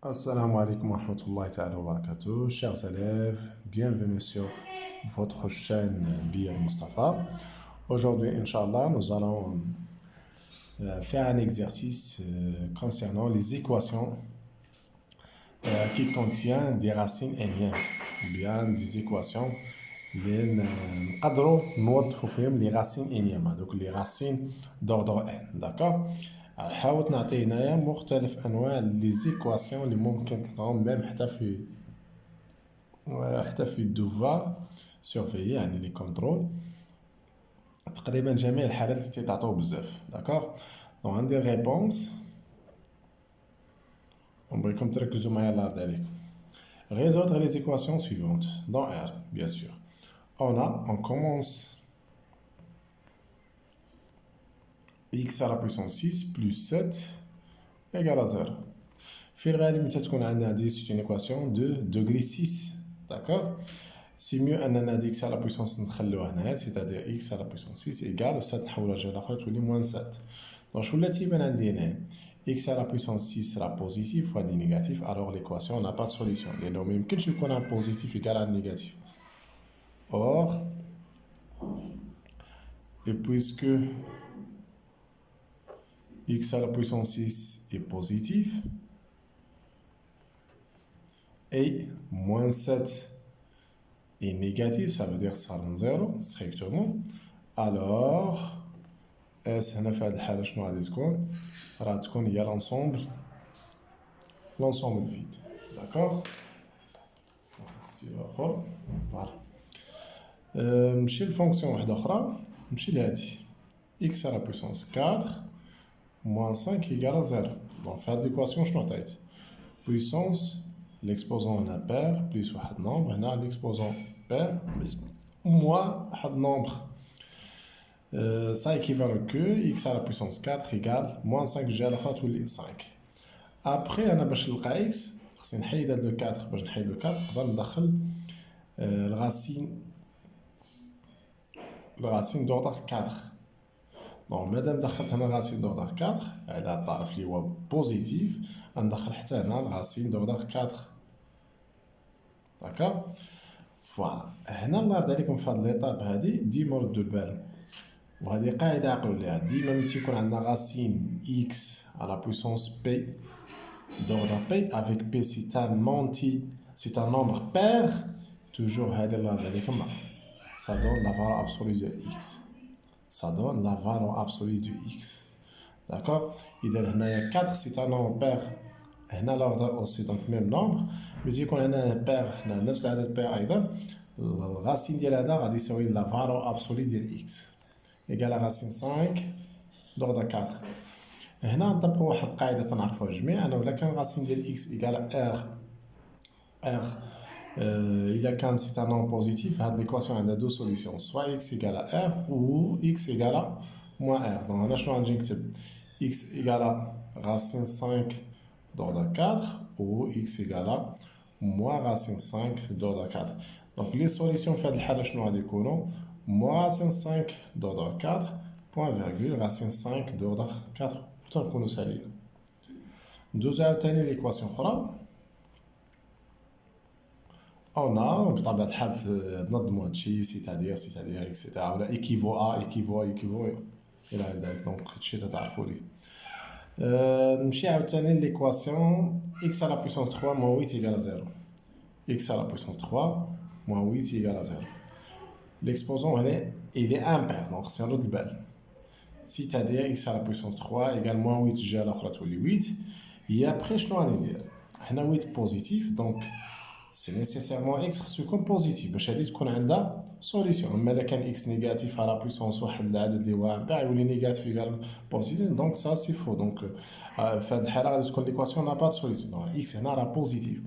Assalamu alaikum wa rahmatullahi ta'ala wa barakatuh. Chers élèves, bienvenue sur votre chaîne Bilal Mustafa. Aujourd'hui, Inch'Allah, nous allons faire un exercice concernant les équations qui contiennent des racines énièmes, ou bien des équations les racines énièmes, donc les racines d'ordre n, d'accord. حاولت نعطي هنايا مختلف انواع لي زيكواسيون اللي ممكن تلقاهم ميم حتى في الدوفا سورفيي يعني لي كونترول تقريبا جميع الحالات اللي تيتعطيو بزاف داكوغ. دونك عندي ريبونس ونبغيكم تركزوا معايا الله يرضي عليكم. Résoudre les équations suivantes dans R, bien sûr. On commence x à la puissance 6 plus 7 égale à 0. في الغالب متى تكون عندنا هذه c'est une équation de degré 6, d'accord. C'est mieux أننا هذه x à la puissance نخلوها هنايا, c'est-à-dire x à la puissance 6 égale 7 نحولها لجهة الأخرى تولي moins 7. Donc شولا تيبان عندي هنايا x à la puissance 6 sera positif fois d négatif, alors l'équation n'a pas de solution. لأنه ما يمكنش يكون un positif égal à un négatif. Or, et puisque x à la puissance 6 est positif et moins 7 est négatif, ça veut dire que ça rend 0 strictement, alors S هنا في هذه الحالة شنو غادي تكون؟ راه تكون هي l'ensemble vide, d'accord. آخر فوالا. نمشي لفونكسيون واحدة أخرى, نمشي لهادي x à la puissance 4 moins 5 égale à 0. Donc في هاد l'équation شنو عطيت؟ puissance l'exposant هنا pair plus واحد nombre, هنا l'exposant pair moins واحد nombre. Ça équivaut que x à la puissance 4 égale moins 5 جهة الأخرى تولي 5. Après أنا باش نلقى x خصني نحيد هاد لو 4, باش نحيد لو 4 نقدر ندخل الغاسين d'ordre 4. دونك مادام دخلت هنا الغاسين d'ordre 4 على الطرف اللي هو بوزيتيف, غندخل حتى هنا الغاسين d'ordre 4, داكوغ. فوالا هنا الله يرضي عليكم في هاد ليطاب هادي ديما ردوا البال, وهذه قاعدة عقلوا ليها, ديما ملي تيكون عندنا غاسين x à la puissance p d'ordre p avec p c'est un nombre pair, toujours هذه الله يرضي عليكم ça donne la valeur absolue de x, ça donne la valeur absolue de x, d'accord. إذا هنايا 4 c'est un nombre pair, هنا l'ordre aussi donc même nombre, mais يكون عندنا pair نفس العدد pair أيضا, الغاسين ديال هذا غادي يساوي la valeur absolue ديال x égale à racine 5 d'ordre 4. هنا نطبقوا واحد القاعدة تنعرفوها الجميع, أنه إلا كان غاسين ديال x égale à r إلا كان c'est un nombre positif, هاد l'équation عندها deux solutions, soit x égale à r ou x égale à moins r. Donc هنا شنو غنجي نكتب x égale à racine 5 d'ordre 4 ou x égale à moins racine 5 d'ordre 4. Donc les solutions في هاد الحالة شنو غادي يكونوا moins racine 5 d'ordre 4 point virgule racine 5 d'ordre 4 حتى نكونوا سالين. ندوزو عاوتاني ليكواسيون أخرى. On a بطبيعة الحال ننظمو هادشي c'est-à-dire etc ولا équivaut à équivaut إلى ذلك, دونك هادشي تتعرفو ليه. نمشي عاوتاني ليكواسيون x à la puissance 3 moins 8 égale à 0. x à la puissance 3 moins 8 égale à 0. L'exposant il est impair, donc c'est un autre bal. C'est-à-dire x à la puissance 3 égale moins 8 جهة الأخرى تولي 8. Et après شنو غادي ندير؟ هنا 8 positif, donc c'est nécessairement x خصو يكون positif باش هادي تكون عندها solution. أما إلا كان x négatif à la puissance واحد العدد اللي هو impair يولي négatif égal positif, donc ça c'est faux. Donc في هاد الحالة غادي تكون l'équation n'a pas de solution. Donc x هنا راه positif.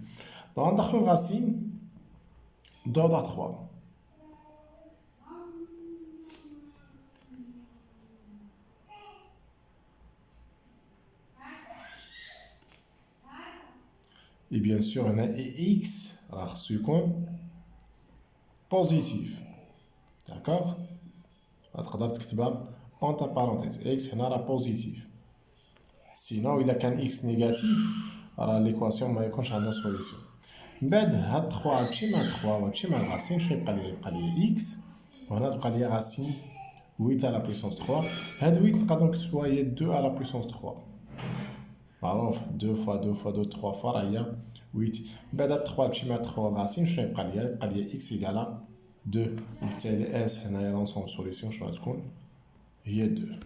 Donc غندخلو الغاسين d'ordre 3. Et bien sûr, on a x خصو يكون positif, d'accord. تقدر تكتبها entre parenthèses x هنا راه positif. Sinon إلا كان x négatif راه ليكواسيون ما يكونش عندها سوليسيون. من بعد هاد 3 تمشي مع 3 وتمشي مع الغاسين، شنو يبقى لي اكس، وهنا تبقى لي غاسين 8 على بويسونس 3. هاد 8 نقدرو نكتبوها هي 2 على بويسونس 3، معروف 2 فوا 2 فوا 2 3 فوا راه هي 8. من بعد هاد 3 تمشي مع 3 الغاسين، شنو يبقى لي اكس ايكالا 2، وبالتالي اس هنايا لونسومبل سوليسيون شنو غتكون هي 2.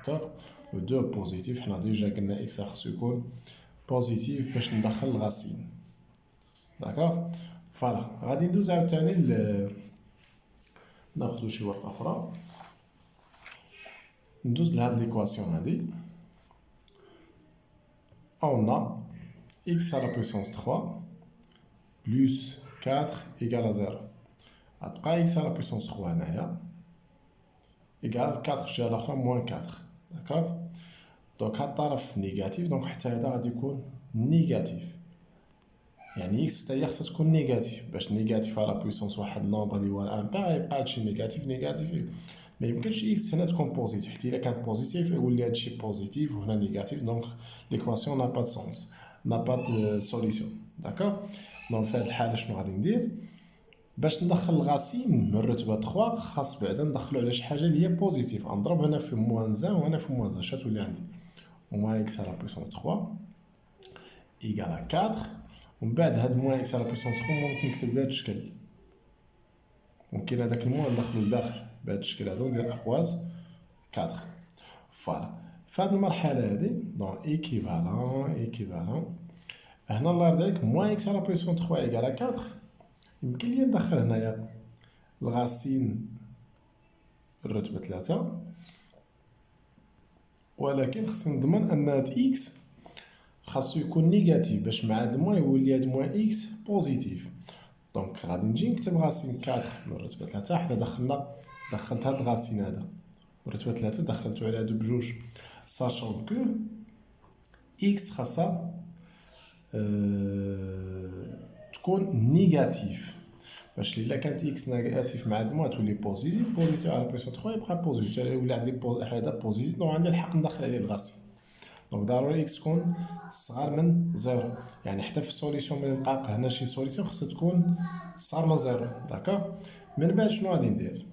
داكوغ، و 2 بوزيتيف، حنا ديجا قلنا اكس خاصو يكون بوزيتيف باش ندخل الغاسين. داكوغ، فوالا غادي ندوز عاوتاني ناخدو شي ورقة أخرى، ندوز لهاد ليكواسيون هادي. On a x à la puissance 3 plus 4 égale à 0. غتبقى x à la puissance 3 هنايا égale 4 الجهة الأخرى moins 4. داكوغ، دونك هاد الطرف نيجاتيف، دونك حتى هذا غادي يكون نيجاتيف، يعني x حتى هي خصها تكون نيجاتيف. باش نيجاتيف على بويسونس واحد النومبر اللي هو الامبير يبقى هادشي نيجاتيف. ما يمكنش x هنا تكون بوزيتيف، حيت الا كانت بوزيتيف يولي هادشي بوزيتيف وهنا نيجاتيف، دونك ليكواسيون نا با دو سونس، نا با دو سوليسيون. داكوغ، دونك في هاد الحالة شنو غادي ندير؟ باش ندخل الغاسين من رتبة 3 خاص بعدا ندخلو على شي حاجة اللي هي بوزيتيف، غنضرب هنا في موان زان وهنا في موان زان، شنو تولي عندي؟ موان اكس على بويسونس 3 ايكال 4. ومن بعد هاد موان اكس على بويسونس 3 ممكن نكتب بهاد الشكل، ممكن هداك الموان ندخلو لداخل بهاد الشكل هذا وندير اخواز 4. فوالا، فهاد المرحلة هادي دون ايكيفالون هنا الله يرضي عليك موان اكس على بويسونس 3 ايكال 4. يمكن ليا ندخل هنايا الغاسين الرتبة 3، ولكن خصني نضمن ان هاد اكس خاصو يكون نيجاتيف باش مع هاد الموان يولي هاد موان اكس بوزيتيف. دونك غادي نجي نكتب غاسين 4 من رتبة 3. حنا دخلت هاد الغاسين هذا ورتبة 3 دخلتو على هادو بجوج، ساشون كو اكس خاصها تكون نيجاتيف، باش الا كانت اكس نيجاتيف مع هاد الموان تولي بوزيتيف على بويسون 3 يبقى بوزيتيف، يولي عندي هذا بوزيتيف، دونك عندي الحق ندخل عليه الغاسين. دونك ضروري اكس تكون صغار من زيرو، يعني حتى في السوليسيون ملي نلقى هنا شي سوليسيون خصها تكون صغار من زيرو. داكوغ، من بعد شنو غادي ندير؟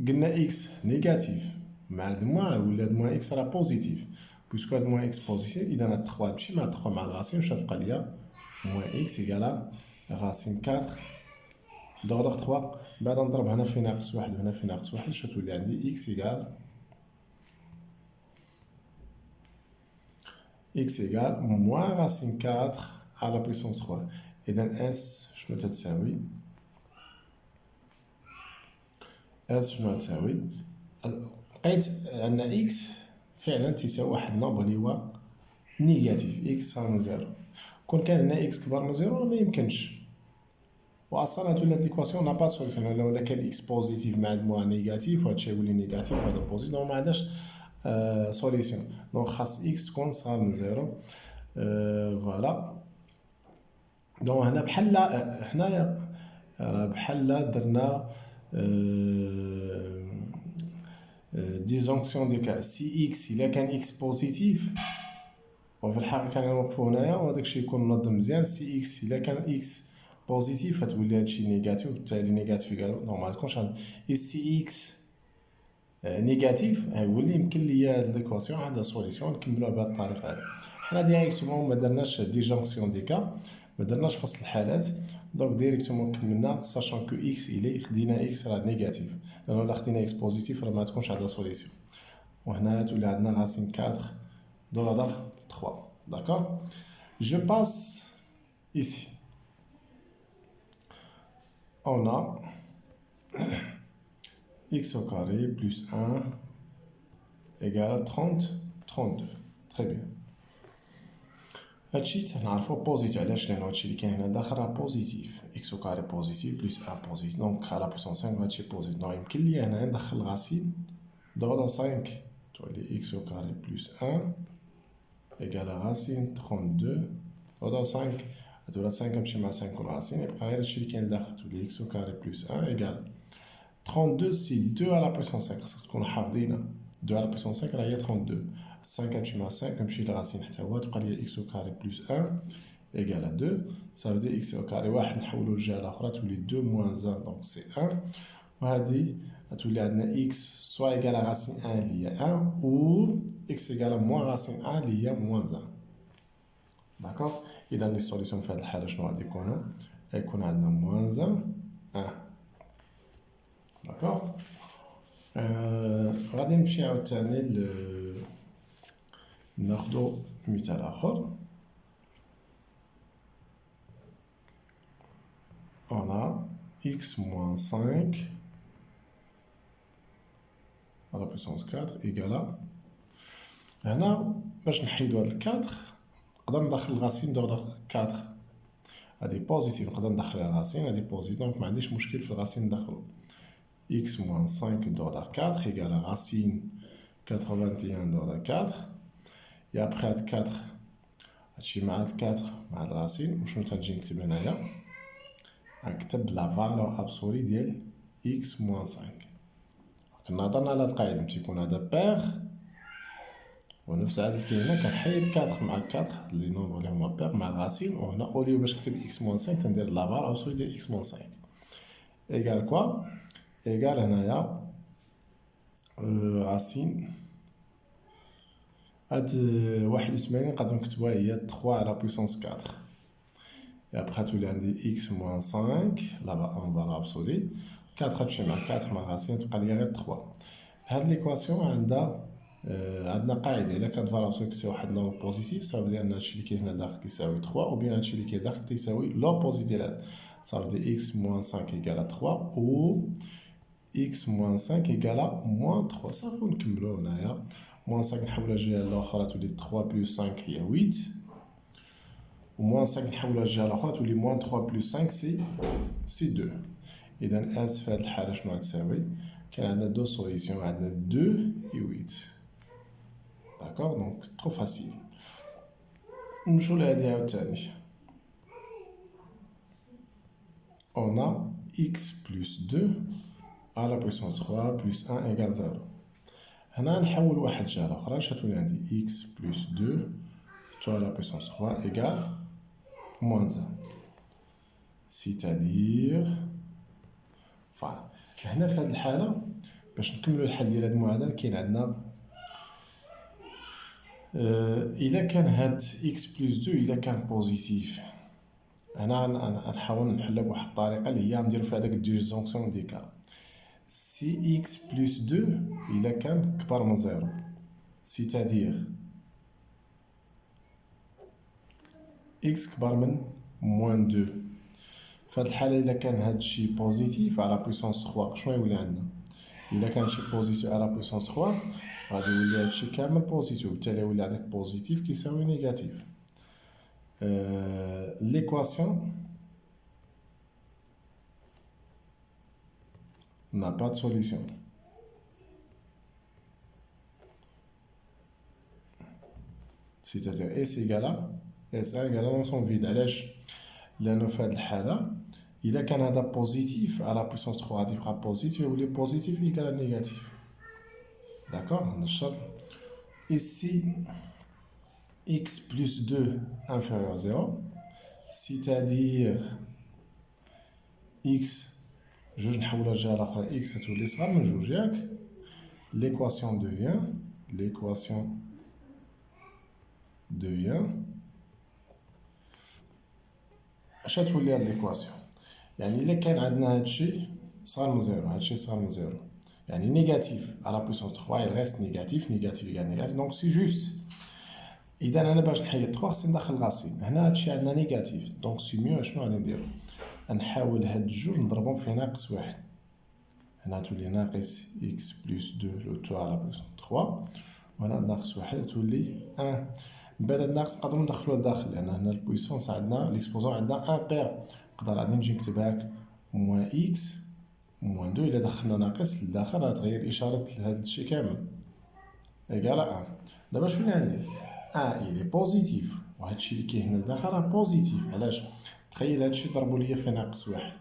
قلنا اكس نيجاتيف مع هاد الموان ولا هاد موان اكس راه بوزيتيف، بويسكو هاد موان اكس بوزيتيف اذا هاد 3 تمشي مع 3 مع الغاسين واش غتبقى ليا؟ موان اكس ايكالا غاسين 4 دغ 3. بعد نضرب هنا في ناقص واحد وهنا في ناقص واحد، شنو تولي عندي؟ اكس ايكال x égale moins racine 4 à la puissance 3. إذا S شنو تتساوي؟ S شنو تساوي؟ لقيت أن x فعلا تساوي واحد النومبر اللي هو نيجاتيف، x صار من زيرو. كون كان هنا x كبر من زيرو ما يمكنش، وأصلا تولي هاد ليكواسيون نا با سوليسيون، ولا كان x بوزيتيف مع موان نيجاتيف وهادشي يولي نيجاتيف وهذا بوزيتيف، دونك معندناش سوليسيون. دونك خاص x تكون صغار من زيرو. فوالا، دونك هنا بحال حنايا راه بحال درنا ديزونكسيون دي كاع سي اكس الا كان اكس بوزيتيف، وفي الحقيقه كنوقفو هنايا وهداك الشيء يكون منظم مزيان. سي اكس الا كان اكس بوزيتيف فتولي هادشي نيجاتيف، وبالتالي نيجاتيف يقالو نورمال متكونش سي اكس نيجاتيف غيولي يمكن ليا هاد ليكواسيون عندها سوليسيون. نكملوها بهاد الطريقه هادي. حنا ديريكتومون ما درناش ديجونكسيون دي كا، ما درناش فصل الحالات، دونك ديريكتومون كملنا ساشون كو اكس الي خدينا اكس راه نيجاتيف، لانه الا خدينا اكس بوزيتيف راه ما تكونش عندها سوليسيون. وهنا تولي عندنا راسين 4 دو لا 3. داكوغ، جو باس ici on a x au carré plus 1 égale 32. Très bien. هادشي تنعرفو بوزيتيف، علاش؟ لأنو هادشي اللي كاين هنا داخل راه بوزيتيف، x au carré بوزيتيف بلس 1 بوزيتيف، دونك على بويسون 5 هادشي بوزيتيف. دونك يمكن ليا هنا ندخل الغاسين دغ 5 تولي x au carré بلس 1 égale غاسين 32 دغ 5. هاد ولات 5 نمشي مع 5 والغاسين يبقى غير هادشي اللي كاين لداخل، تولي x au carré بلس 1 égale 32 سي 2 على بويسون 5. خاصك تكونو حافظينها 2 على بويسون 5 راه هي 32 5 كتمشي مع 5 كنمشي للغاسين حتى هو تبقى لي x au carré plus 1 égale à 2. Ça veut dire x au carré واحد نحولو للجهة الأخرى تولي 2 moins 1 donc c'est 1. وهادي غتولي عندنا x soit égal à racine 1 اللي هي 1 ou x égal à moins racine 1 اللي هي moins 1. D'accord. إذا لي سوليسيون في هاد الحالة شنو غادي يكونو؟ غيكون عندنا moins 1 1. D'accord. غادي نمشي عاوتاني ناخدو مثال آخر. On a x moins 5 à la puissance 4 égale à هنا باش نحيدو هاد 4 نقدر ندخل الغاسين دوردر 4 هادي بوزيتيف نقدر ندخلها الغاسين هادي بوزيتيف دونك ما عنديش مشكل في الغاسين ندخلو x moins 5 دوردر 4 égale à racine 81 دوردر 4 et après هاد 4 هادشي مع هاد 4 مع هاد الغاسين وشنو تنجي نكتب هنايا نكتب لا فالور ابسولي ديال x moins 5 كنا هضرنا على هاد القاعدة ملي تيكون هذا بيغ ونفس العدد كاين هنا كنحيد 4 مع 4 لي نومبر اللي هما بيغ مع الغاسين وهنا اوليو باش نكتب x moins 5 تندير لا فالور ابسولي ديال x moins 5 ايغال كوا ايغال هنايا غاسين هاد 81 نقدر نكتبوها هي 3 على بويسونس 4 et après تولي عندي x moins 5 لا فالور ابسولي 4 غتمشي مع 4 مع الغاسين تبقى لي غير 3 هاد ليكواسيون عندنا قاعده الا كانت فالور ابسولي كتساوي واحد نومبر بوزيتيف صافي ديال هادشي اللي كاين هنا داخل كيساوي 3 او بيان هادشي اللي كاين داخل كيساوي لوبوزي ديال هذا صافي دي x moins 5 égale à 3 ou x moins 5 égale à moins 3 صافي ونكملو هنايا moins 5 نحولها للجهه الاخرى تولي 3 بلس 5 هي 8 و moins 5 نحولها للجهه الاخرى تولي moins 3 بلس 5 سي 2 اذا اس في هذه الحاله شنو غتساوي كاين عندنا دو سوليسيون عندنا 2 و 8 داكوغ دونك ترو فاسيل نمشيو لهادي عاوتاني on a x plus 2 à la puissance 3 plus 1 égale 0 هنا نحول واحد الجهه الاخرى شتولي عندي x plus 2 à la puissance 3 égale moins 1 c'est-à-dire فوالا هنا في هذه الحاله باش نكملوا الحل ديال هذه المعادله كاين عندنا الا كان هاد x plus 2 الا كان بوزيتيف هنا نحاول نحلها بواحد الطريقه اللي هي نديرو فيها داك الديجونكسيون ديكال سي x plus 2 الا كان كبر من 0 c'est-à-dire x كبر من moins 2 في هاد الحاله الا كان هادشي بوزيتيف على بويسونس 3 شنو يولي عندنا الا كان شي بوزيتيف على بويسونس 3 غادي يولي هادشي كامل بوزيتيف وبالتالي يولي عندك بوزيتيف كيساوي نيجاتيف l'équation n'a pas de solution. C'est-à-dire S égale à S1 égale à l'ensemble vide. علاش لأنه في هذه الحالة إذا كان هذا بوزيتيف على بويسونس 3 غادي يبقى بوزيتيف يولي بوزيتيف إيكال à نيجاتيف. داكوغ هذا الشرط. Ici x plus 2 inférieur à 0 c'est-à-dire x جوج نحولها لجهة الأخرى x تولي صغار من جوج ياك l'équation devient اش تولي هاد ليكواسيون يعني الا كان عندنا هادشي صغار من زيرو هادشي صغار من زيرو يعني نيجاتيف على بويسونس 3 يغيست نيجاتيف يعني نيجاتيف دونك سي جوست اذا انا باش نحيد 3 خصني ندخل غاسين هنا هادشي عندنا نيجاتيف دونك سي ميو شنو غادي نديرو نحاول هاد الجوج نضربهم في ناقص واحد هنا تولي ناقص x بلس 2 لو تو على بويسونس 3 وهنا ناقص واحد تولي 1 من بعد هاد الناقص نقدرو ندخلوه لداخل لان هنا البويسونس عندنا ليكسبوزون عندنا 1 بيغ نقدر غادي نجي نكتب هاك موان x موان 2 الا دخلنا ناقص لداخل غتغير اشاره لهاد الشيء كامل ايكال 1 دابا شنو عندي الي بوزيتيف وهادشي اللي كاين هنا لداخل راه بوزيتيف علاش تخيل هادشي ضربوا ليا في ناقص واحد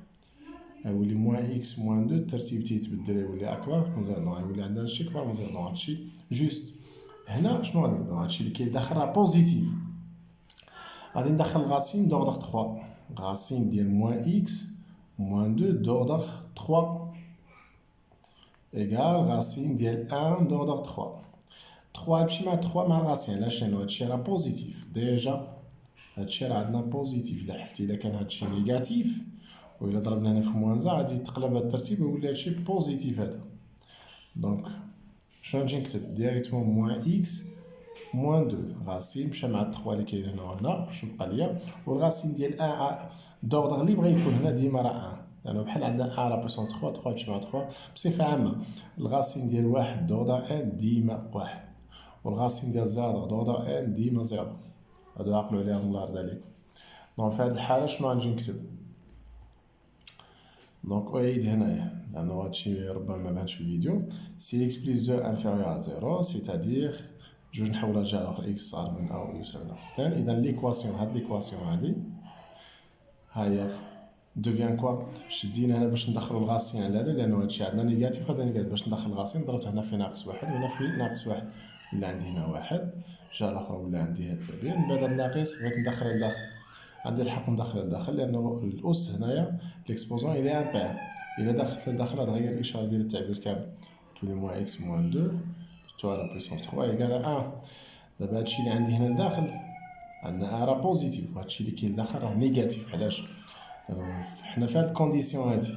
يولي موان اكس موان 2 الترتيب تيتبدل يولي اكبر من زيرو يولي عندنا هادشي كبر من زيرو هادشي جوست هنا شنو غادي ندير؟ هادشي اللي كاين داخل راه بوزيتيف. غادي ندخل غاسين دوردر 3. غاسين ديال موان اكس موان 2 دوردر 3 ايكال غاسين ديال 1 دوردر 3. 3 يمشي مع 3 مع الغاسين، علاش؟ لأنو هادشي راه بوزيتيف ديجا. هادشي راه عندنا بوزيتيف. إلا حتى إلا كان هادشي نيجاتيف و إلا ضربنا هنا في موان زا غادي يتقلب هاد الترتيب ويولي هادشي بوزيتيف هذا. دونك شنو نجي نكتب؟ ديريكتومون موان اكس موان 2 غاسين مشى مع 3 اللي كاين هنا وهنا، شنو بقى ليا؟ والغاسين ديال 1 دوردر اللي بغا يكون هنا ديما راه 1، لأنه بحال عندنا 1 على بويسون 3 3 يمشي مع 3 بصفة عامة. الغاسين ديال 1 دوردر 1 ديما 1، والغاسين ديال 0 دوردر 1 ديما 0. هادو عقلوا عليهم الله يرضي عليكم. دونك في هاد الحالة شنو غنجي نكتب؟ دونك أعيد هنايا لأنو هادشي ربما مبانش في الفيديو. سي إكس بليس 2 انفيريور ا 0 سيتادير جوج نحولها لجهة لخرى إكس صغار من أو يساوي ناقص 2. إذا ليكواسيون هاد ليكواسيون هادي هاهي دوفيان كوا؟ شدينا هنا باش ندخلو الغاسين على هذا، لأنو هادشي عندنا نيجاتيف وهذا نيجاتيف. باش ندخل الغاسين ضربت هنا في ناقص 1 وهنا في ناقص 1، ولا عندي هنا 1 الجهة الأخرى ولا عندي هاد التربيع. من بعد هاد الناقص بغيت ندخلها لداخل، عندي الحق ندخلها لداخل لأنو الأس هنايا ليكسبوزون إلي امبير. إلا دخلت لداخل غتغير الإشارة ديال التعبير كامل، تولي موان إكس موان 2 تو على بويسونس 3 إيكال 1. دابا هادشي اللي عندي هنا لداخل عندنا راه بوزيتيف، وهادشي اللي كاين لداخل راه نيجاتيف. علاش؟ حنا في هاد الكونديسيون هادي،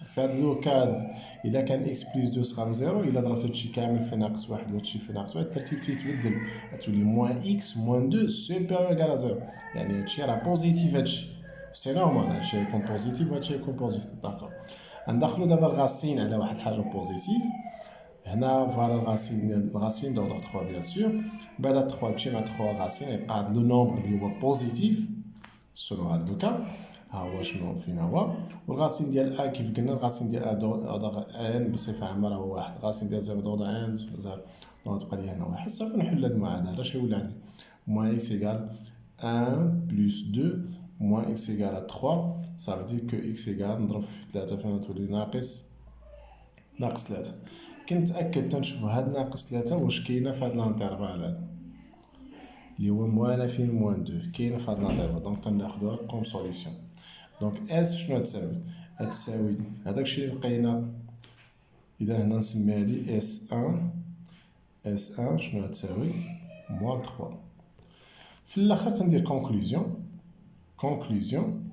في هاد لو كاد الا كان اكس بلس 2 صغار من زيرو، الا ضربت هادشي كامل في ناقص 1 وهادشي في ناقص 1 الترتيب تيتبدل، غتولي موان اكس موان 2 سوبيريور ايكال زيرو. يعني هادشي راه بوزيتيف. هادشي سي نورمال هادشي يكون بوزيتيف وهادشي يكون بوزيتيف. داكور، غندخلو دابا الغاسين على واحد الحاجه بوزيتيف. هنا فوالا الغاسين دوردر 3 بيان سور. بعد 3 يمشي مع 3 غاسين يبقى هاد لو نومبر اللي هو بوزيتيف سولو هاد لو كا. ها هو شنو فين هو. والغاسين ديال ا كيف قلنا الغاسين ديال ا دوردر ان بصفه عامه راه هو واحد. الغاسين ديال 0 دوردر ان 0 غتبقى لي هنا واحد. صافي نحل هاد المعادله. اش يولي عندي؟ موان اكس ايكال 1 بلس 2 موان اكس ايكال 3. صافي دير كو اكس ايكال نضرب في 3 فين تولي ناقص 3. كنتأكد تنشوفو هاد ناقص 3 واش كاينه في هاد الانترفال هذا اللي هو موان فين موان 2 كاينه في هاد الانترفال. دونك تناخدوها كوم سوليسيون. دونك اس شنو تساوي؟ تساوي هذاك الشيء اللي لقينا. اذا هنا نسمي هادي اس 1. اس 1 شنو تساوي؟ موان 3. في الاخر تندير كونكلوزيون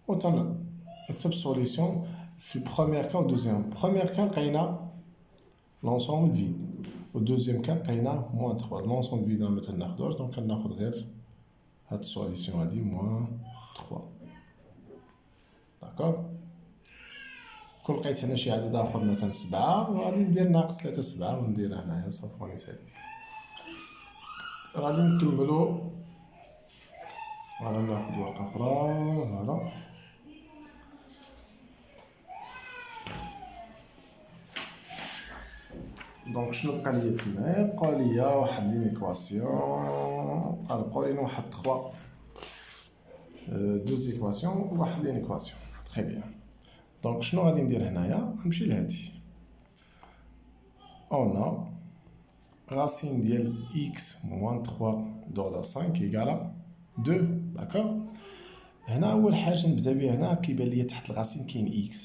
و نكتب سوليسيون في بروميير كا و دوزيام. بروميير كا لقينا لونسومبل فيد، و دوزيام كا لقينا موان 3. لونسومبل فيد راه متناخدوش، دونك كناخد غير هاد السوليسيون هادي موان 3. داكوغ. كون لقيت هنا شي عدد اخر مثلا 7 غادي ندير ناقص 3 7 ونديرها هنايا صافي ساليت. غادي نكملو. غادي ناخد ورقه اخرى. فوالا دونك شنو بقى ليا تمايا؟ بقى ليا واحد لينيكواسيون. بقاو لينا واحد 3 دوز ايكواسيون وواحد لينيكواسيون. تري بيان. دونك شنو غادي ندير هنايا؟ نمشي لهادي. اون racine ديال x moins 3 دوردر 5 ايكالا 2. داكوغ. هنا اول حاجه نبدا بها هنا كيبان ليا تحت الغاسين كاين x.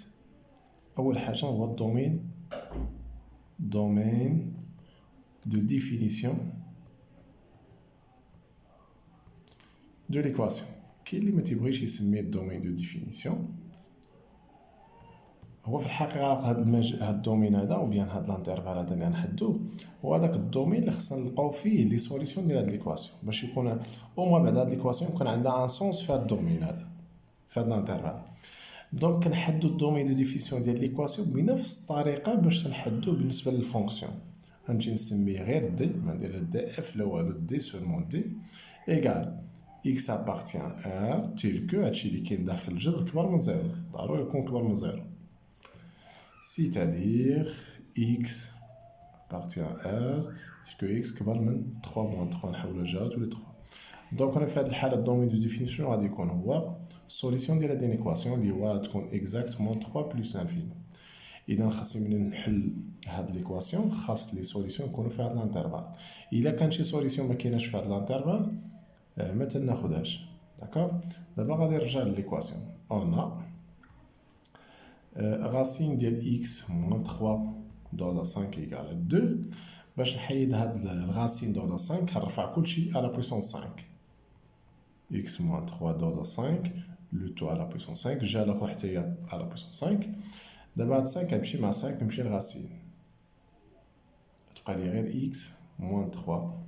اول حاجه هو الدومين دو ديفينيسيون دو ليكواسيون. كاين اللي ما تيبغيش يسميه الدومين دو ديفينيسيون. هو في الحقيقه هاد الدومين هذا او بيان هاد لانترفال هذا اللي غنحدوه هو هذاك الدومين اللي خصنا نلقاو فيه لي سوليسيون ديال هاد ليكواسيون باش يكون او موان بعد هاد ليكواسيون يكون عندها ان سونس في هاد الدومين هذا في هاد لانترفال. دونك كنحدو الدومين دو ديفينيسيون ديال ليكواسيون بنفس الطريقه باش تنحدوه بالنسبه للفونكسيون. غنمشي نسميه غير دي، ما ندير دي اف لا والو، دي سولمون دي ايكال x appartient à tel que هادشي اللي كاين داخل الجذر كبر من زيرو، ضروري يكون كبر من زيرو. c'est-à-dire x appartient à que x كبر من 3 moins 3 نحولو لجهة تولي 3. دونك هنا في هاد الحالة الدومين دو ديفينيسيون غادي يكون هو السوليسيون ديال هاد لينيكواسيون اللي هو تكون exactement 3 plus infini. اذا خاصني ملي نحل هاد ليكواسيون خاص لي سوليسيون يكونوا في هاد الانترفال. الا كان شي سوليسيون ما كايناش في هاد الانترفال ما تناخدهاش. داكوغ. دابا غادي نرجع لليكواسيون. اون racine ديال x moins 3 دو 5 égale 2. باش نحيد هاد الغاسين دو 5 غنرفع كلشي على بويسونس 5. x moins 3 دو 5 لو تو على بويسونس 5 جا الاخر حتى هي على بويسونس 5. دابا هاد 5 غتمشي مع 5 كنمشي لغاسين تبقى لي غير x moins 3.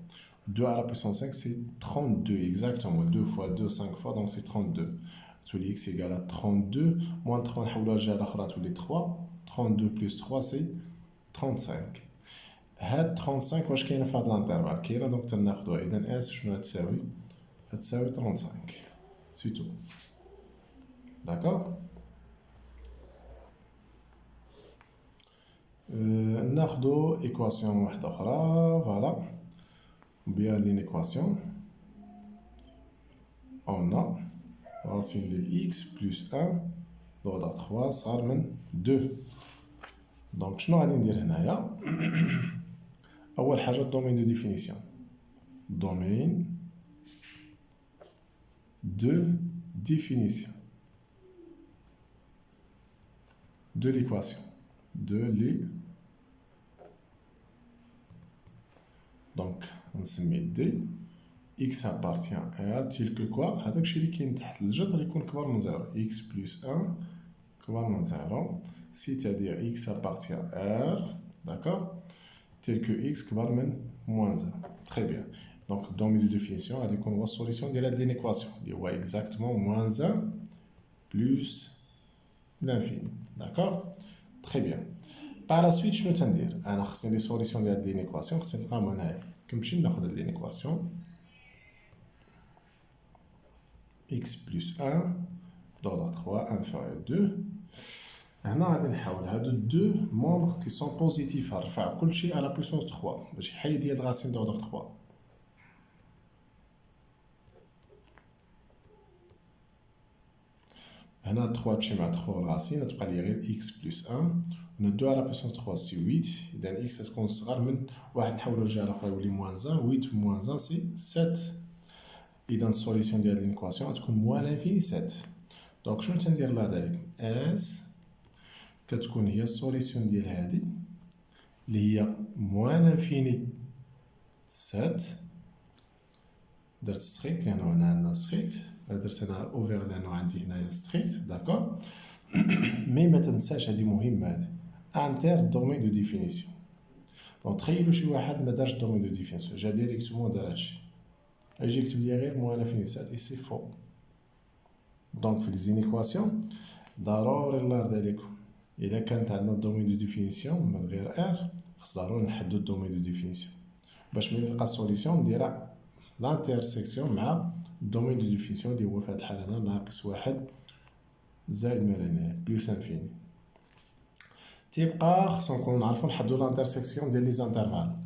2 à la puissance 5 c'est 32 exactement. 2 fois 2 5 fois donc c'est 32. تولي x égale à 32 moins 3 نحولوها لجهه الاخرى تولي 3. 32 plus 3 c'est 35. هاد 35 واش كاينه في هاد الانترفال؟ كاينه دونك تناخدوها. اذا اس شنو تساوي؟ تساوي 35 سي تو. داكوغ. ناخدو ايكواسيون واحده اخرى. فوالا bien une équation. On a racine de x plus 1 ضرب 3 صار من 2. دونك شنو غادي ندير هنايا؟ اول حاجه الدومين دو ديفينيسيون. دومين دو ديفينيسيون de l'équation de les. Donc نسمي دي x appartient à tel que quoi هذاك الشيء اللي كاين تحت الجذر يكون كبر من 0. x plus 1 كبر من 0 c'est-à-dire x appartient à r. d'accord, tel que x كبر من moins 1. très bien. donc domaine de définition غادي يكون هو السوليسيون ديال هاد لينيكواسيون اللي هو exactement moins 1 plus l'infini. d'accord, très bien. par la suite شنو تندير؟ انا خصني لي سوليسيون ديال هاد لينيكواسيون خصني نلقاهم هنايا. كنمشي ناخد هاد لينيكواسيون x plus 1 d'ordre 3 inférieur 2. هنا غادي نحاول هادو دو مومبر كي سون بوزيتيف نرفع كلشي على بويسونس 3 باش يحيد ليا الغاسين d'ordre 3. هنا 3 تمشي مع 3 الغاسين تبقى لي غير x plus 1 ندو على بويسونس 3 سي 8. اذا x تكون صغر من واحد نحولو للجهه الاخرى يولي موان 1. 8 موان 1 سي 7. اذا السوليسيون ديال لينيكواسيون تكون موان لانفيني 7. دونك شنو تندير لها ذلك؟ اس كتكون هي السوليسيون ديال هادي اللي هي موان لانفيني 7. درت ستريكت لانه هنا عندنا ستريكت. درت انا اوفر لانه عندي هنايا ستريكت. داكور. مي ما تنساش هادي مهمه هادي انتر دومين دو ديفينيسيون. دونك تخيلوا شي واحد ما دارش دومين دو ديفينيسيون جا ديريكتومون دار هادشي يجي يكتب لي غير موان لانفيني 7 اي سي فو. دونك في لي زينيكواسيون ضروري الله يرضي عليكم الا كانت عندنا دومين دو ديفينيسيون من غير ار خص ضروري نحددو الدومين دو ديفينيسيون باش ملي نلقى السوليسيون نديرها لانترسيكسيون مع الدومين دو ديفينيسيون اللي هو في هاد الحاله هنا ناقص 1 زائد ما لا نهايه بلوس انفيني. تيبقى خصنا نكونو نعرفو نحددو لانترسيكسيون ديال لي زانترفال.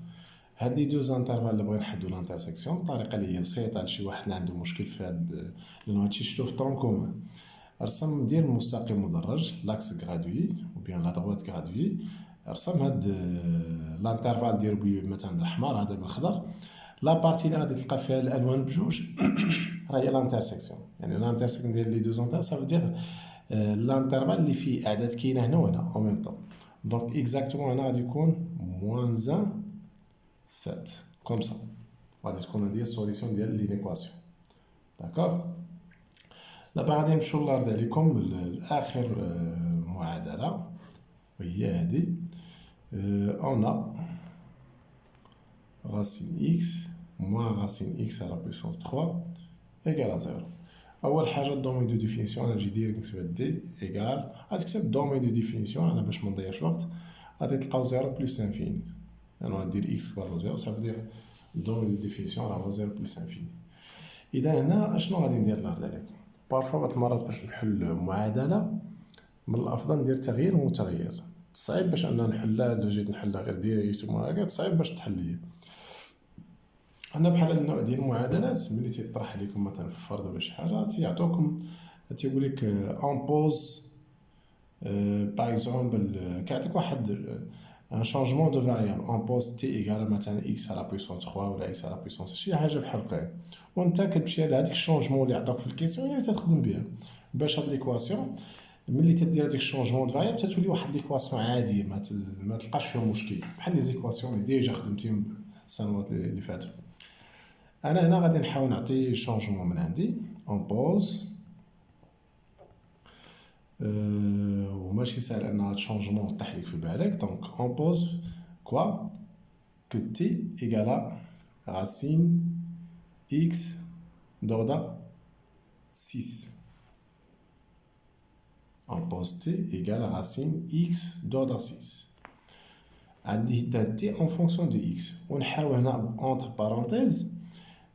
هاد لي دو زانترفال اللي بغينا نحددو لانترسيكسيون الطريقه اللي هي بسيطه لشي واحد اللي عنده مشكل في هاد لانه هادشي شفتو في طرون كومون. رسم دير مستقيم مدرج لاكس غرادوي او بيان لا دروات غرادوي. رسم هاد لانترفال ديالو مثلا بالاحمر هذا بالخضر. لا بارتي اللي غادي تلقى فيها الالوان بجوج راه هي لانترسيكسيون. يعني لانترسيكسيون ديال لي دو زانتر سافو دير لانترفال اللي فيه اعداد كاينه هنا وهنا او ميم طون. دونك اكزاكتومون هنا غادي يكون موان 1 7 كوم سا. غادي تكون هادي السوليسيون ديال لينيكواسيون. داكوغ. دابا غادي نمشيو الله يرضي عليكم لاخر معادله وهي هادي. اون racine x moins racine x à la puissance 3 égale à 0. اول حاجه الدومين دو ديفينيسيون انا نجي ديريكت نكتب دي ايغال غادي تكتب الدومين دو ديفينيسيون انا باش ما نضيعش الوقت غادي تلقاو 0 بلس انفيني. انا غادير x كبر من 0 صافي دير الدومين دو ديفينيسيون راه هو 0 بلس انفيني. اذا هنا اشنو غادي ندير لهاد العلم؟ بارفوا بعض المرات باش نحل معادله من الافضل ندير تغيير ومتغير. صعيب باش انا نحلها الا جيت نحلها غير ديريكتومون هكا صعيب باش تحل ليا. انا بحال هاد النوع ديال المعادلات ملي تيطرح عليكم مثلا في فرض ولا شي حاجه تيعطوكم تيقول لك اون بوز Par exemple, كيعطيك واحد un changement de variable on pose t égale مثلا x à la puissance 3 ولا x à la puissance شي حاجه بحال هكا وانت كتمشي لهاديك الشونجمون اللي عطاك في الكيسيون هي اللي تخدم بها باش هاد ليكواسيون ملي تدير هاديك الشونجمون دو فاريابل تتولي واحد ليكواسيون عاديه ما تلقاش فيها مشكل بحال لي زيكواسيون اللي ديجا خدمتيهم السنوات اللي فاتوا. انا هنا غادي نحاول نعطي شونجمون من عندي اون بوز وماشي ساهل ان هاد الشونجمون طيح لك في بالك دونك اون بوز كوا que t égale à racine x d'ordre 6. On pose t égale à racine x d'ordre 6. عندي t en fonction de x. ونحاول هنا entre parenthèses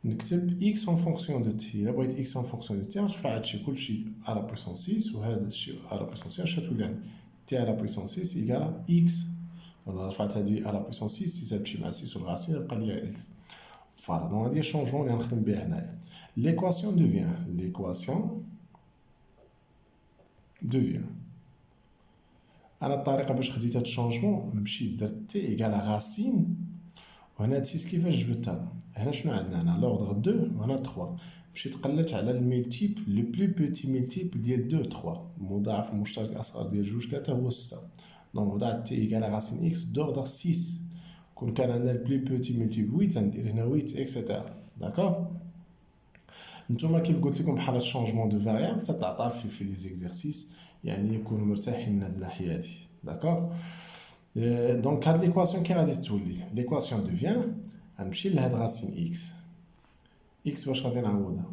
نكتب x en fonction de t. إلا بغيت x en fonction de t نرفع هادشي كلشي à la puissance 6 وهذا الشيء à la puissance 6 اش غتولي عندي t à la puissance 6 égale à x. انا رفعت هادي à la puissance 6 6 تمشي مع 6 والغاسين يبقى ليا x. فوالا دونك هادي الشونجمون اللي غنخدم بها هنايا. l'équation devient انا الطريقه باش خديت هاد الشونجمون مشيت درت t égale à racine وهنا هاد 6 كيفاش جبتها هنا شنو عندنا هنا لوردغ 2 وهنا 3 مشيت قلبت على الميلتيبل لو بلو بوتي ميلتيبل ديال 2 3 المضاعف المشترك الاصغر ديال 2 3 هو 6 دونك وضعت t égale à racine x d'ordre 6 كون كان عندنا البلو بوتي ميلتيبل 8 غندير هنا 8 اكسيتيرا داكوغ. نتوما كيف قلت لكم بحال الشونجمون دو فاريابل تتعطى في لي زيكزيرسيس يعني يكونوا مرتاحين من هاد الناحيه هادي داكوغ. دونك هاد ليكواسيون كي غادي تولي ليكواسيون دوفيان غنمشي لهاد راسين اكس باش غادي نعوضها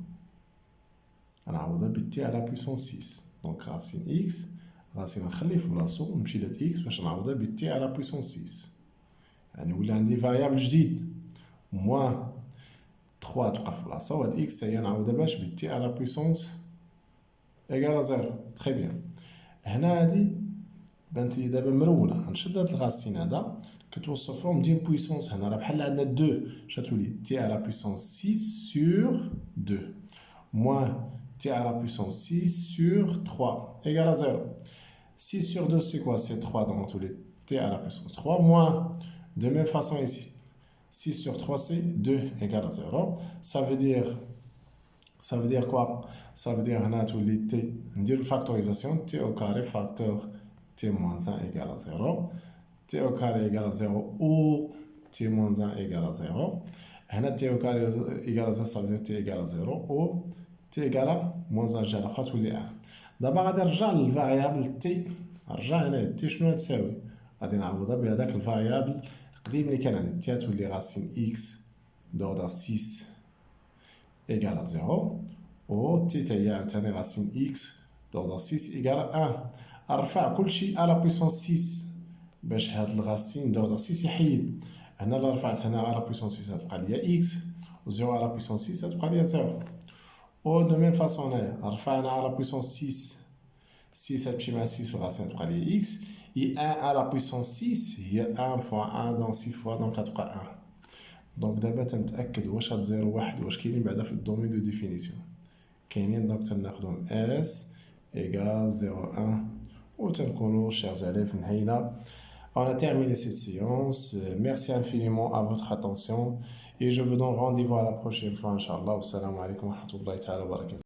بالتي على بويسون 6 دونك راسين اكس راسين نخلي في بلاصتو ونمشي لهاد اكس باش نعوضها بالتي على بويسون 6 يعني ولا عندي فاريابل جديد موان 3 تبقى في بلاصتها وهاد اكس هي نعوضها باش بالتي على بويسونس ايكال 0 تري بيان. هنا هادي بانت لي دابا مرونه غنشد هاد الغاسين هذا كتوصل فورم ديال بويسونس هنا راه بحال عندنا 2 شتولي تي على بويسونس 6 سور 2 موان تي على بويسونس 6 سور 3 ايكال 0. 6 sur 2 c'est quoi? C'est 3 donc tous les t à la puissance 3 moins de même façon ici 6 sur 3 c'est 2 égale à 0. Ça veut dire quoi? Ça veut dire هنا تولي t ندير الفاكتوريزاسيون t au carré facteur t moins 1 égale à 0 t au carré égale à 0 ou t moins 1 égale à 0 هنا t au carré égale à 0 ça veut dire t égale à 0 ou t égale à moins 1 جهه الاخرى تولي 1. دابا غادي نرجع للفاريابل تي نرجع هنا تي شنو تساوي غادي نعوضها بهذاك الفاريابل القديم اللي كان عندي تي تولي راسين اكس دوردر 6 ايكال ا 0 و تي تا هي عاوتاني راسين اكس دوردر 6 ايكال 1 نرفع كلشي على بويسونس 6 باش هاد الغاسين دوردر 6 يحيد هنا لا رفعت هنا على بويسونس 6 تبقى ليا اكس و 0 على بويسونس 6 تبقى ليا 0 او دو ميم فاصون هنايا رفعنا على بويسونس 6 6 تمشي مع 6 الغاسين تبقى لي اكس اي 1 على بويسونس 6 هي 1 فوا 1 دونك 6 فوا دونك غتبقى 1 دونك دابا تنتاكد واش هاد 0 1 واش كاينين بعدا في الدومين دو ديفينيسيون كاينين دونك تناخدهم اس ايغال 0 1 و تنكونوا chers élèves نهينا. On a terminé cette séance. Merci infiniment à votre attention et je vous donne rendez-vous à la prochaine fois, Inch'Allah. Assalamu alaikum wa rahmatullahi ta'ala wa barakatuh.